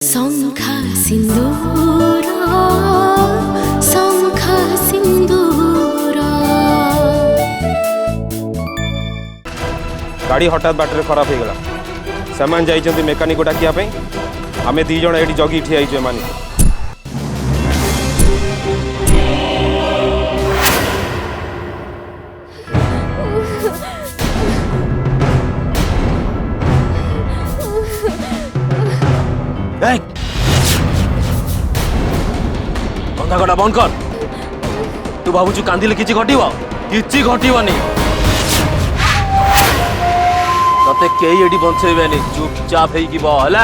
शंखा सिंदूर शंखा सिंदूर। गाड़ी हठात बाटर खराब हो गला सेमान जाइछन्ति मेकानिक को डाकिया पे आमे दी जण एठी जगी ठिया आइछे मानी गड़ा बंद कर। तू भावुचु कांदिले किछि घटिबनी तते केही एडी बंचेबेनी चुपचाप हेई की बहला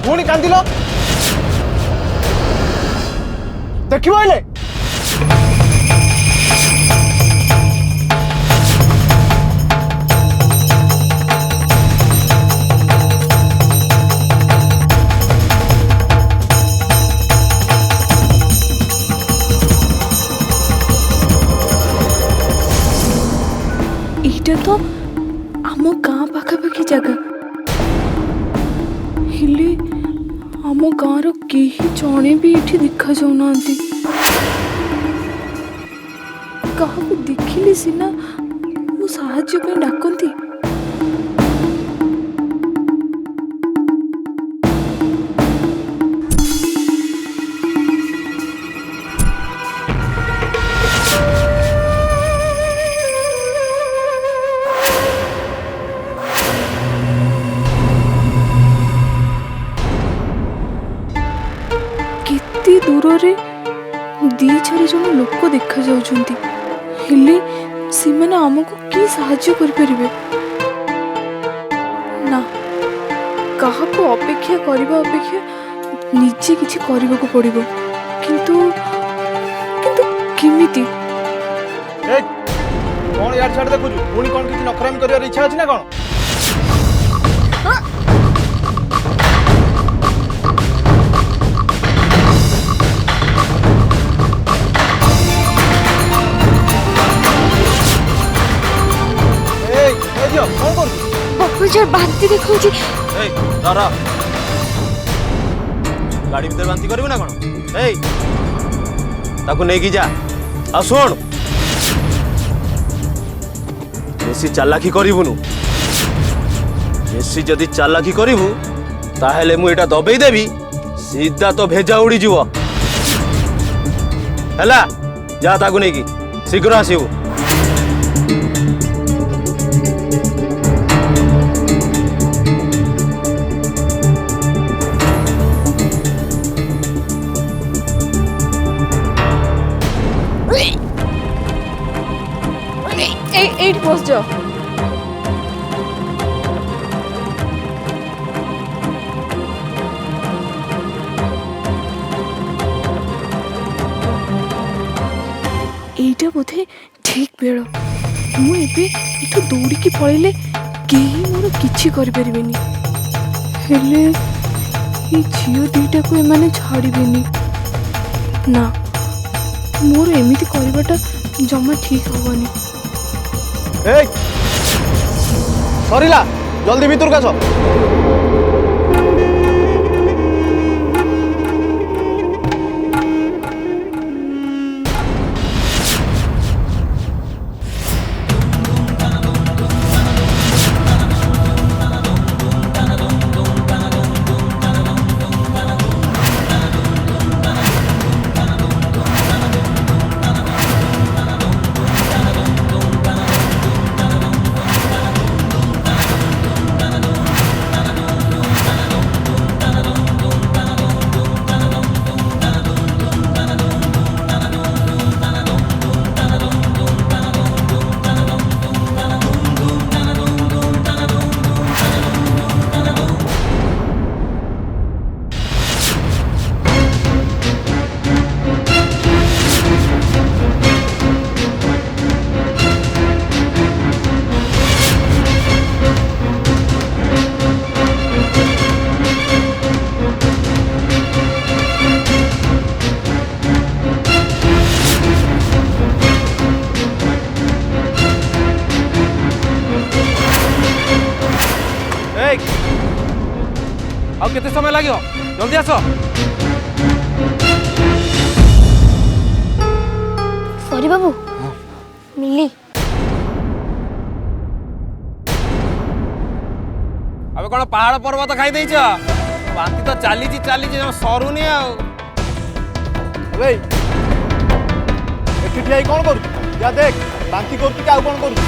पुणी कांदिलो देखिबो इले तो आम गाँ पाखापाखि जगह हेले आम गाँव केही जड़े भी ये देखा जाऊना क्या देखिले सीना मु साहाय्य पे डाकती। दूर रे दी चार जन लोक देखा जाउछंती हेले सिमने हमको की सहाय्य कर परिबे ना कहा को अपेक्षा करबा अपेक्षा निजे किछि करबा को पड़िबो किंतु किंतु किमिति ए कोन यार छाड़ देखुछु पुणी कोन किछि नखरामी करिवार इच्छा अछि ना कोन बांति देखो जी गाड़ी भीतर बांति करिबो ना कोन ए ताको नै की जा आ सुन बेसी चालाकी करिबुनु बेसी जदी चालाकी करिबु ताहेले मु एटा दबेई देबी सीधा तो भेजा उड़ी जीवो हला जा ताको नै की शीघ्र आसीबु। एट बस जाओ एटा बोधे ठीक बेल मुझे इठू दौड़ी पलैले कहीं मोर किछि करि परिबेनी हेले ये झियो दीटा को एमाने छाड़िबेनी ना मोर एमिति करबाटा जमा ठीक होबनी। ए सरीला जल्दी भीतर का ଆଉ କେତେ ସମୟ ଲାଗିବ ଜଲ୍ଦି ଆସ। ସରି ବାବୁ ମିଲି ଏବେ କଣ ପାହାଡ଼ ପର୍ବତ ଖାଇ ଦେଇଛ? ବାନ୍ତି ତ ଚାଲିଛି ସରୁନି ଆଉ। ଭାଇ ଏଠି ଠିଆ ହେଇ କ'ଣ କରୁଛୁ? ଯା ଦେଖ ବାନ୍ତି କରୁଛୁ କି ଆଉ କ'ଣ କରୁଛୁ?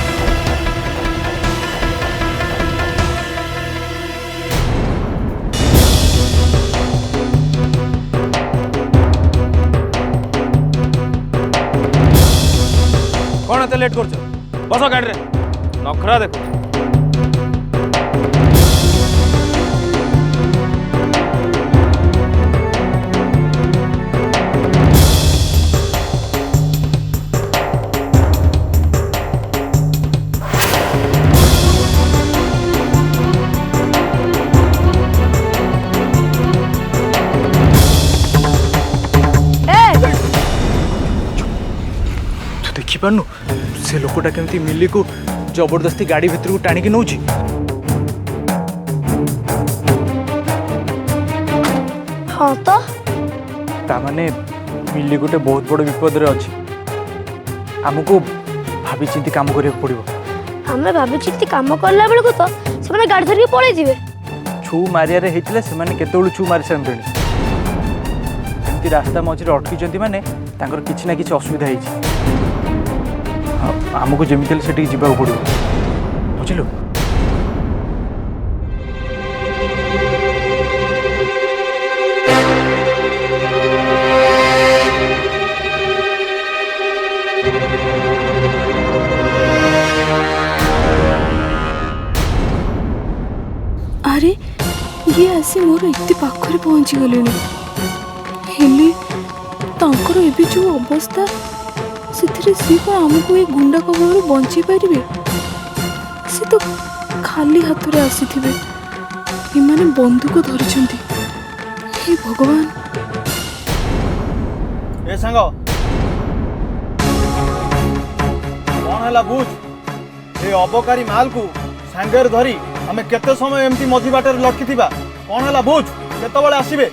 କଣ ଏତେ ଲେଟ୍ କରୁଛ? ବସ ଗାଡ଼ିରେ, ନଖରା ଦେଖ। ଦେଖିପାରୁନୁ ସେ ଲୋକଟା କେମିତି ମିଲିକୁ ଜବରଦସ୍ତି ଗାଡ଼ି ଭିତରକୁ ଟାଣିକି ନଉଛି। ହଁ ତ ତାମାନେ ମିଲି ଗୋଟେ ବହୁତ ବଡ଼ ବିପଦରେ ଅଛି। ଆମକୁ ଭାବି ଚିନ୍ତି କାମ କରିବାକୁ ପଡ଼ିବ। ଆମେ ଭାବିଚିନ୍ତି କାମ କଲା ବେଳକୁ ତ ସେମାନେ ଗାଡ଼ି ଧରିକି ପଳେଇଯିବେ। ଛୁ ମାରିବାରେ ହେଇଥିଲେ ସେମାନେ କେତେବେଳୁ ଛୁ ମାରି ସାରନ୍ତେଣି। ଏମିତି ରାସ୍ତା ମଝିରେ ଅଟକିଛନ୍ତି ମାନେ ତାଙ୍କର କିଛି ନା କିଛି ଅସୁବିଧା ହେଇଛି। ଆମକୁ ଯେମିତି ହେଲେ ସେଠିକି ଯିବାକୁ ପଡ଼ିବ, ବୁଝିଲୁ? ଆରେ ଇଏ ଆସି ମୋର ଏତେ ପାଖରେ ପହଞ୍ଚି ଗଲେଣି, ହେଲେ ତାଙ୍କର ଏବେ ଯେଉଁ ଅବସ୍ଥା ସେଥିରେ ସିଏ କ'ଣ ଆମକୁ ଏ ଗୁଣ୍ଡା କବଳରୁ ବଞ୍ଚେଇ ପାରିବେ? ସେ ତ ଖାଲି ହାତରେ ଆସିଥିବେ। ଏମାନେ ବନ୍ଧୁକ ଧରିଛନ୍ତି। ହେ ଭଗବାନ! ଏ ସାଙ୍ଗ କ'ଣ ହେଲା ବୁଝ। ଏ ଅବକାରୀ ମାଲକୁ ସାଙ୍ଗରେ ଧରି ଆମେ କେତେ ସମୟ ଏମିତି ମଝି ବାଟରେ ଲଟକିଥିବା? କ'ଣ ହେଲା ବୁଝ, କେତେବେଳେ ଆସିବେ?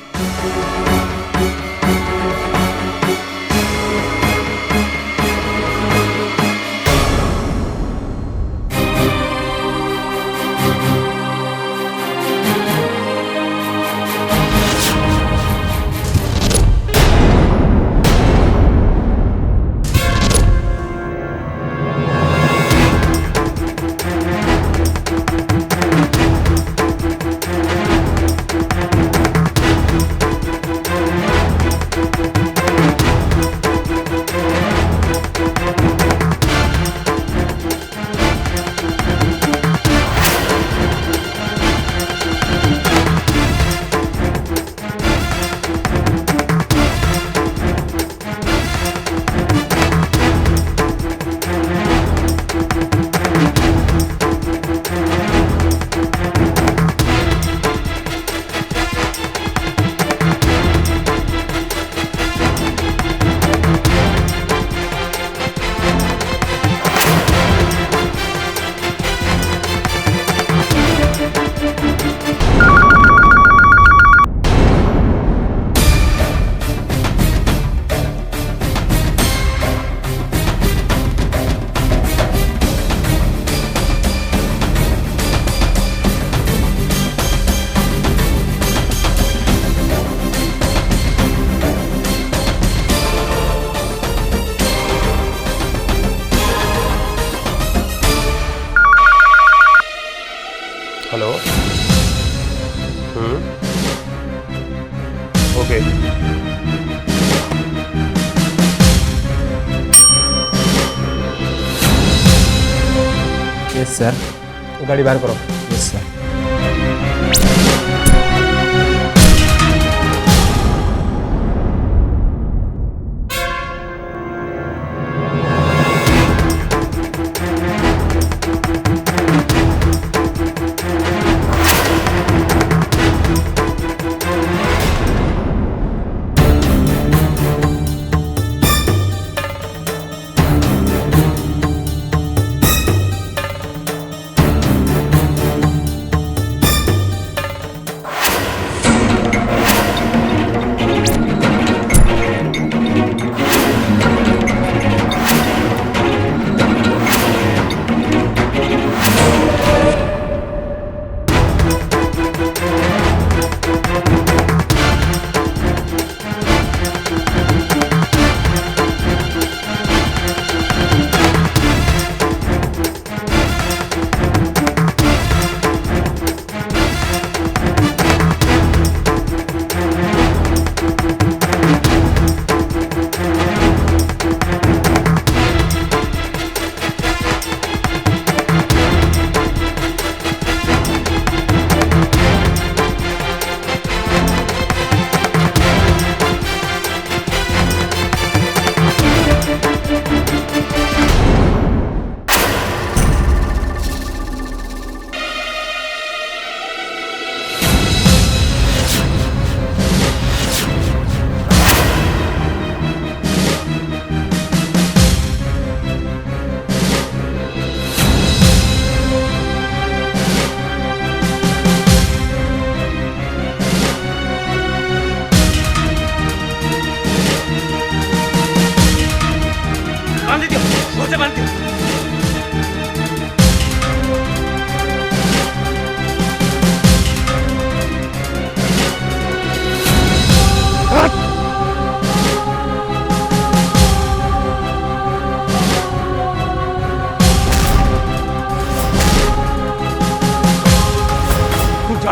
Hello okay yes sir. गाड़ी बाहर करो। Yes sir.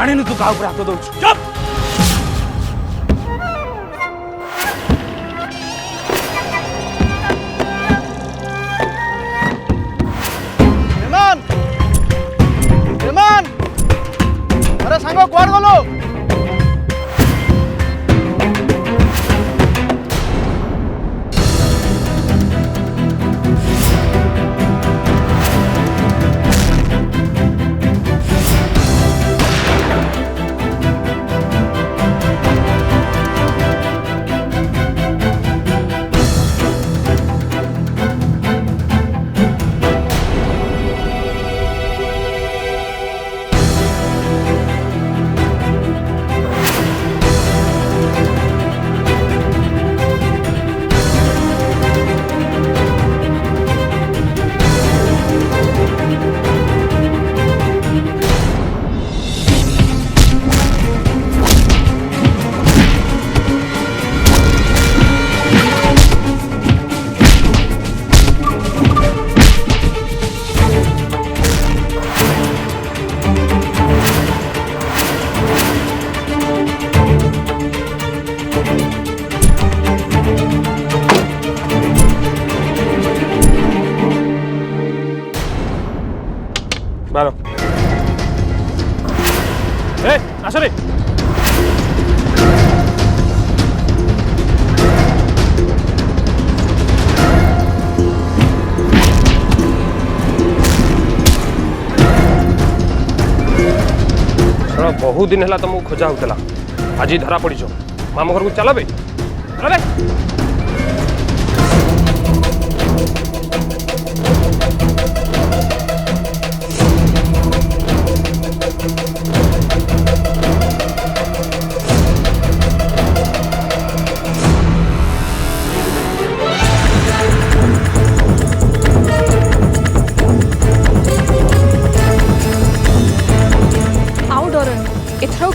ଜାଣିନୁ ତୁ କାହା ଉପରେ ହାତ ଦଉଛୁ ଚୁପ୍। ରେମାନ ରେମାନ ଆରେ ସାଙ୍ଗ କୁଆଡେ ଗଲୁ? मारो ए आस रे बहुत दिन है तुमको खोजा होता आज धरा पड़ मामू घर को चल बे चल बे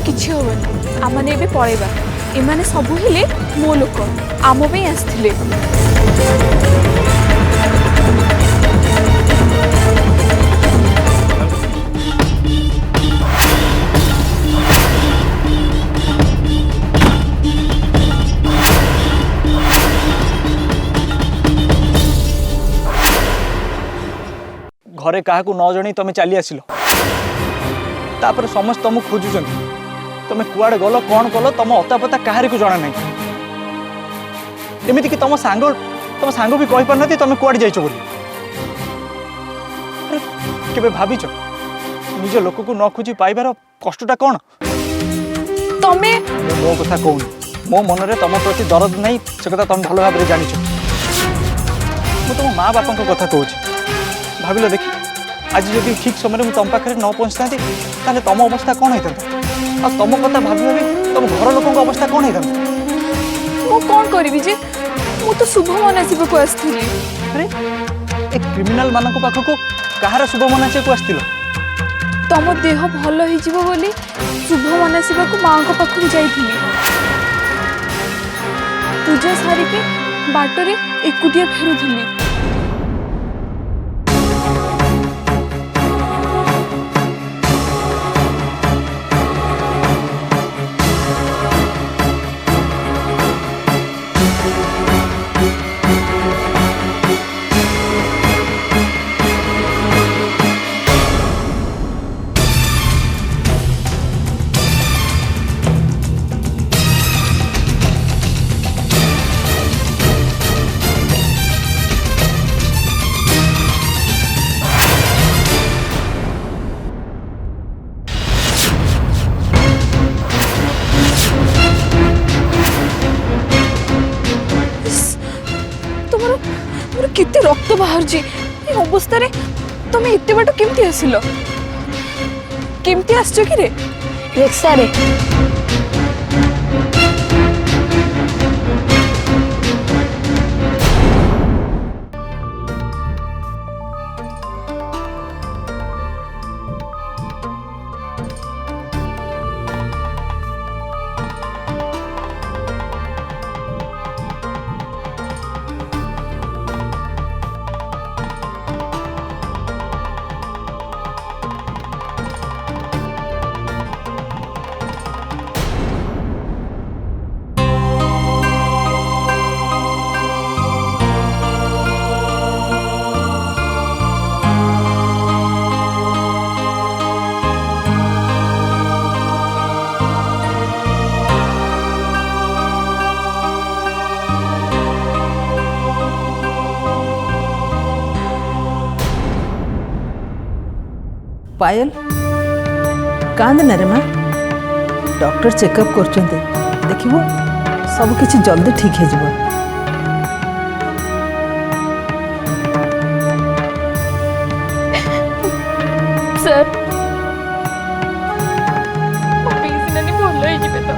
किछि होबनी आमने एबे पळेबा एमाने सबु हेले मो लोक आमो पे आस्थिले घरे काहाकू न जणी तमे चली आसिलो तापर समस्त तुमको खोजुचंती तुम कुआड़े गल कौन कल तुम अता पता कहारी को जना नहीं एमती कि तुम सांग भी कही पार तुम कुआड़े जाइଛ बोली केबे भाविछ निज लोक को न खोजी पाइबार कष्टटा कौन तमे मो कथा कहूनी मो मन में तुम प्रति दरद नहीं से कथा तुम भल भाव जानिछ मु तुम माँ बापा कथा कहूँ भाविल देखी आज जब ठीक समय मुझे तुम पाखे न पहुँचता ताले तुम अवस्था कौन होता आ तुम कथा भाभी भाभी तुम घर लोक अवस्था कौन होता मु कौन करी जे मु तो शुभ मनासिब को आस्थली अरे एक क्रिमिनल मानक पाखक कहार शुभ मनाचे को आस्तिल तम देह भल हो जिवो बोली शुभ मनासिब को माँ को पाखक जाइथिली पूजा सारिके बाटरे एकुटिया फेरुथिली केते रक्त बाहर जी अवस्था रे तुम एते बाटो केमती आसिलो केमती आसछो कि रे रिक्शा रे पायल कांद ना रे माँ डॉक्टर चेकअप करछन्ते देखिबो सब किछि जल्दी ठीक हे जिवो सर प्लीज नानी भल हो जिवे तो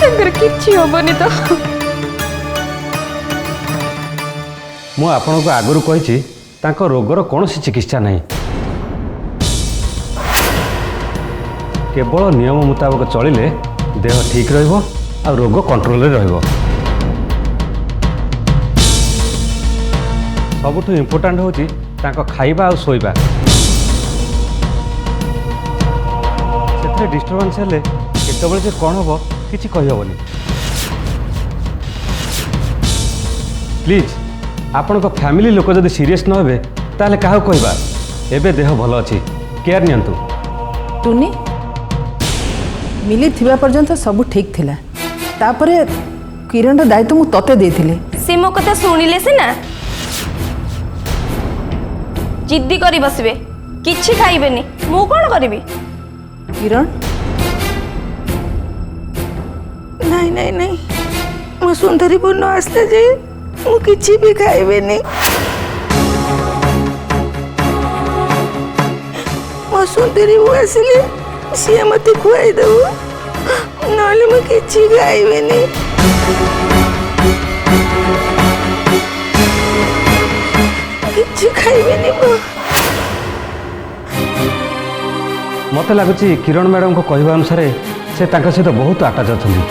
तंगर किछि होबनी तो ମୁଁ ଆପଣଙ୍କୁ ଆଗରୁ କହିଛି ତାଙ୍କ ରୋଗର କୌଣସି ଚିକିତ୍ସା ନାହିଁ କେବଳ ନିୟମ ମୁତାବକ ଚଳିଲେ ଦେହ ଠିକ୍ ରହିବ ଆଉ ରୋଗ କଣ୍ଟ୍ରୋଲରେ ରହିବ ସବୁଠୁ ଇମ୍ପୋର୍ଟାଣ୍ଟ ହେଉଛି ତାଙ୍କ ଖାଇବା ଆଉ ଶୋଇବା ସେଥିରେ ଡିଷ୍ଟର୍ବାନ୍ସ ହେଲେ କେତେବେଳେ ଯେ କ'ଣ ହେବ କିଛି କହିହେବନି ପ୍ଲିଜ୍ ଆପଣଙ୍କ ଫ୍ୟାମିଲି ଲୋକ ଯଦି ସିରିୟସ୍ ନ ହେବେ ତାହେଲେ କାହାକୁ କହିବା ଏବେ ଦେହ ଭଲ ଅଛି କେୟାର ନିଅନ୍ତୁ टुनी मिली थिबा पर्यंत सब ठीक थिला तापरे किरण दायित्व मु तते देथिले से मो कथा शुणिले सिना जिद्दी करी बसबे किछि खाइबेनी मु कोन करबी किरण नहीं नहीं नहीं मो सुंदरी पूर्ण आसले जे मु किछि भी खाइबेनी मो सुंदरी वो आसले सी मत खुआई दबो नले मु किछि खाइबेनी किछि खाइबेनी ମୋତେ ଲାଗୁଛି କିରଣ ମ୍ୟାଡ଼ାମଙ୍କ କହିବା ଅନୁସାରେ ସେ ତାଙ୍କ ସହିତ ବହୁତ ଆଟାଚ୍ ଅଛନ୍ତି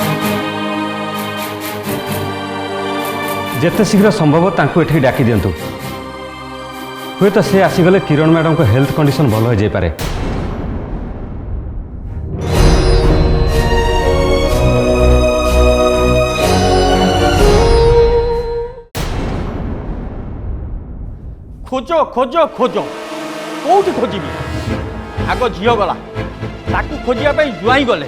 ଯେତେ ଶୀଘ୍ର ସମ୍ଭବ ତାଙ୍କୁ ଏଠିକି ଡାକି ଦିଅନ୍ତୁ ହୁଏତ ସେ ଆସିଗଲେ କିରଣ ମ୍ୟାଡ଼ାମଙ୍କ ହେଲ୍ଥ କଣ୍ଡିସନ୍ ଭଲ ହୋଇଯାଇପାରେ खोज खोज खोज कौटी खोजी आग झील गला ताकू खोजा जुआई गले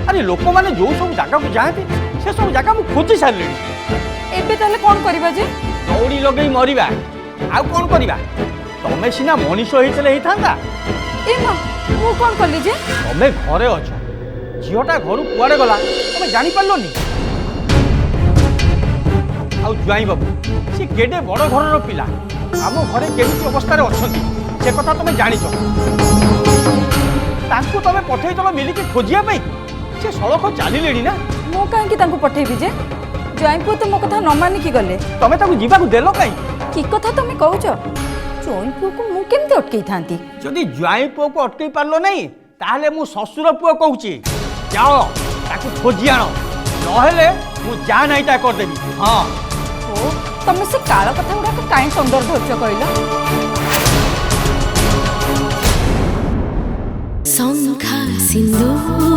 अरे लोक मैंने जो सब जगह को जाते से सब जगह मुझे खोजी सारे एबे ताले कोन करबा जे दौड़ी लगे मरिबा आउ कौन करबा तमें सीना मनीष होता ए मां मु कोन करली जे तमें घरे अछ झीलटा घर कुआड़े गला तमें जानी पारलोनी आउ जुआई बाबू सी केडे बड़ घर पिला आम घरे केमिति अवस्था अच्छा से कथा तुम जाच तुम पठेदेल मिलिकी खोजापी से सड़क चलिले ना मु कहीं पठेबी जे ज्वाई पुओ तो मो कथा न मानिकी गले तमें जीवाकू देल कहीं कि कथा तुम कहूच ज्वाई पुओ को मु केमती अटकई थांती जदि ज्वाई पुओ को अटकई पारलो नहीं ताहले मु ससुर पुओ कहूची जाओ ताकू खोजी आण नहेले मु जा नहीं ता कर देबी हां ओ तमे से काळ कथा गुडा काई सुंदर धोच कहला शंखा सिंदूर